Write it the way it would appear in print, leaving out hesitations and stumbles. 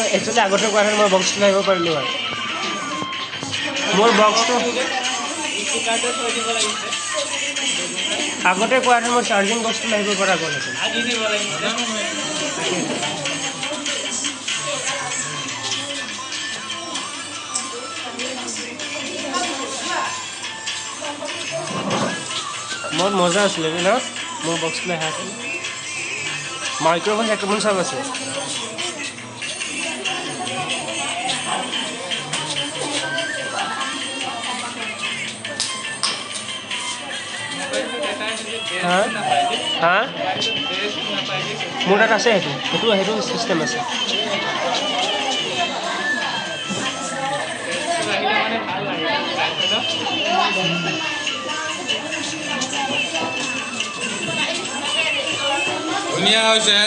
actually आगते कोৱা মই বক্সটো লাগিব পাৰিলো হয় মোৰ বক্সটো আগতে কোৱা মোৰ চাৰ্জিং বক্সটো লাগিব পৰা গ'ল আজি দিব লাগিব बहुत मजा आছিলে না মোৰ বক্স লৈ আছে মাইক্ৰোফোন হেডফোন সব আছে हाँ हाँ মোৰ তাত আছে সেইটো সিস্টেম আছে ধুনীয়া হৈছে